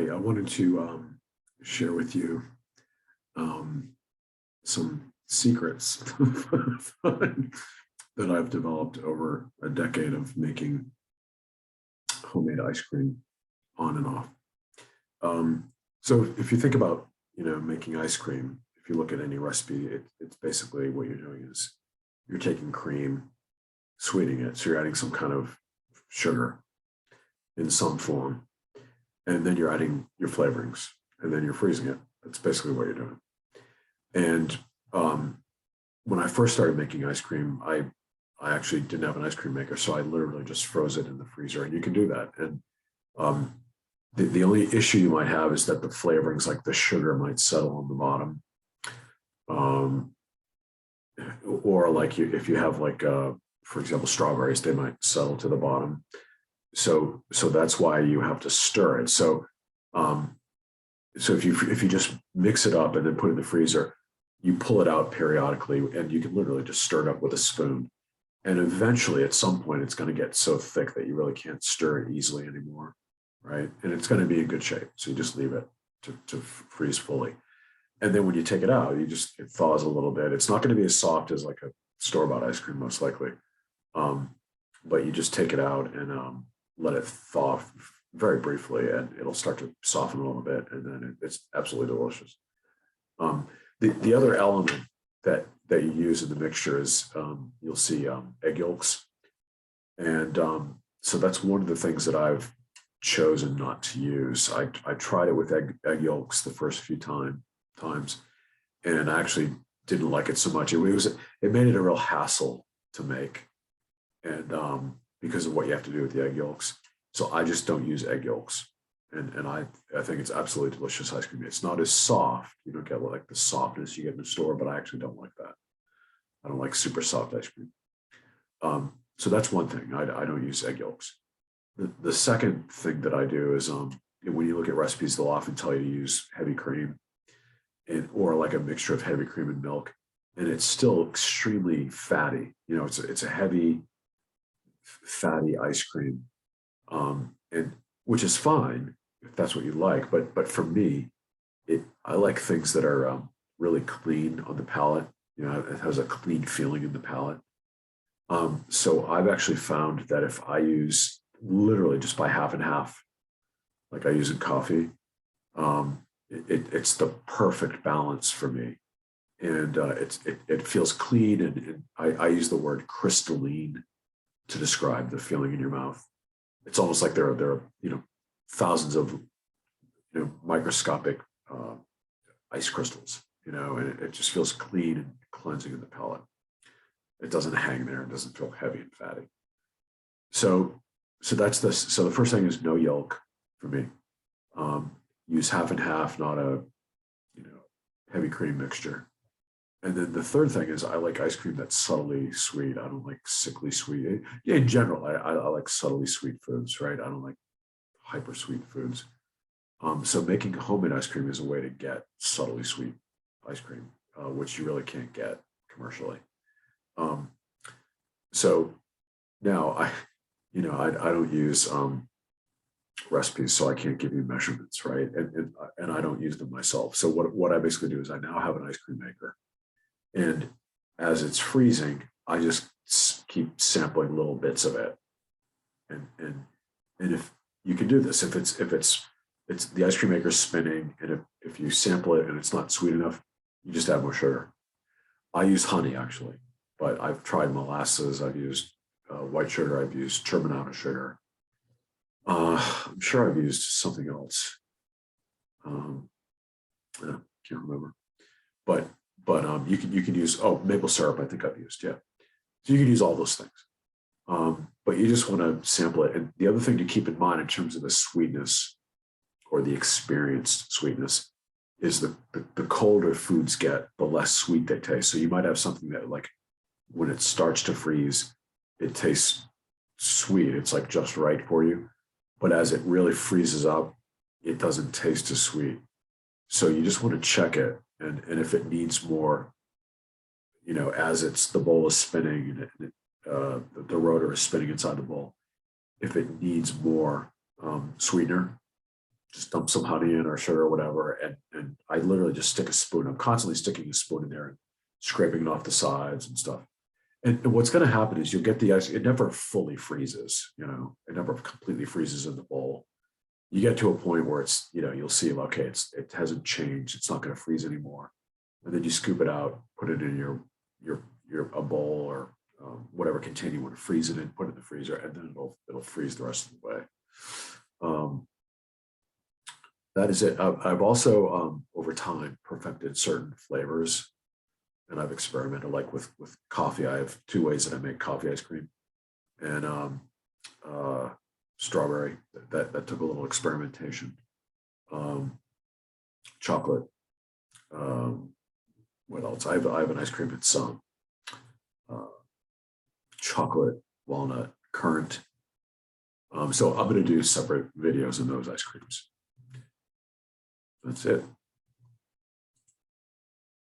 I wanted to share with you um, some secrets that I've developed over a decade of making homemade ice cream on and off. So if you think about, making ice cream, if you look at any recipe, it's basically what you're doing is you're taking cream, sweetening it. So you're adding some kind of sugar in some form, and then you're adding your flavorings, and then you're freezing it. That's basically what you're doing. And when I first started making ice cream, I actually didn't have an ice cream maker, so I literally just froze it in the freezer, and you can do that. And um, the only issue you might have is that the flavorings, like the sugar, might settle on the bottom. Um, or like if you have like, for example, strawberries, they might settle to the bottom. So that's why you have to stir it. Um, so if you just mix it up and then put it in the freezer, you pull it out periodically, and you can literally just stir it up with a spoon. And eventually, at some point, it's going to get so thick that you really can't stir it easily anymore, right? And it's going to be in good shape. So you just leave it to freeze fully. And then when you take it out, it thaws a little bit. It's not going to be as soft as like a store-bought ice cream, most likely. But you just take it out and let it thaw very briefly, and it'll start to soften a little bit, and then it's absolutely delicious. The other element that you use in the mixture is you'll see egg yolks, and so that's one of the things that I've chosen not to use. I tried it with egg yolks the first few times, and I actually didn't like it so much. It made it a real hassle to make, and because of what you have to do with the egg yolks. So I just don't use egg yolks. And I think it's absolutely delicious ice cream. It's not as soft. You don't get like the softness you get in the store, but I actually don't like that. I don't like super soft ice cream. So that's one thing. I don't use egg yolks. The second thing that I do is when you look at recipes, they'll often tell you to use heavy cream or like a mixture of heavy cream and milk. And it's still extremely fatty. It's a heavy, fatty ice cream. And which is fine if that's what you like, but for me, I like things that are really clean on the palate. It has a clean feeling in the palate. So I've actually found that if I use literally just by half and half, like I use in coffee, it's the perfect balance for me, and it feels clean, and I use the word crystalline to describe the feeling in your mouth. It's almost like there are thousands of microscopic ice crystals, and it just feels clean and cleansing in the palate. It doesn't hang there. It doesn't feel heavy and fatty. So that's this. So the first thing is no yolk for me. Use half and half, not a heavy cream mixture. And then the third thing is I like ice cream that's subtly sweet. I don't like sickly sweet. Yeah, in general, I like subtly sweet foods, right? I don't like hyper sweet foods. So making homemade ice cream is a way to get subtly sweet ice cream, which you really can't get commercially. So now I don't use recipes, so I can't give you measurements, right? And I don't use them myself. So what I basically do is I now have an ice cream maker, and as it's freezing, I just keep sampling little bits of it, and if you can do this, if it's the ice cream maker spinning, and if you sample it and it's not sweet enough, you just add more sugar. I use honey actually, but I've tried molasses. I've used white sugar. I've used turbinado sugar. I'm sure I've used something else. I can't remember, but you can use maple syrup. I think I've used, yeah. So you can use all those things, but you just want to sample it. And the other thing to keep in mind in terms of the sweetness or the experienced sweetness is the colder foods get, the less sweet they taste. So you might have something that, like, when it starts to freeze, it tastes sweet. It's like just right for you. But as it really freezes up, it doesn't taste as sweet. So you just want to check it. And if it needs more, as the bowl is spinning and the rotor is spinning inside the bowl, if it needs more sweetener, just dump some honey in or sugar or whatever. And I literally just stick a spoon. I'm constantly sticking a spoon in there and scraping it off the sides and stuff. And what's going to happen is you'll get the ice. It never fully freezes, you know, it never completely freezes in the bowl. You get to a point where it's, you know, you'll see, okay, it hasn't changed. It's not going to freeze anymore. And then you scoop it out, put it in a bowl or whatever container you want to freeze it in, put it in the freezer, and then it'll freeze the rest of the way. That is it. I've also over time perfected certain flavors, and I've experimented. Like with coffee, I have 2 ways that I make coffee ice cream, and strawberry. That took a little experimentation. Chocolate. What else? I have an ice cream that's chocolate, walnut, currant. So I'm going to do separate videos on those ice creams. That's it.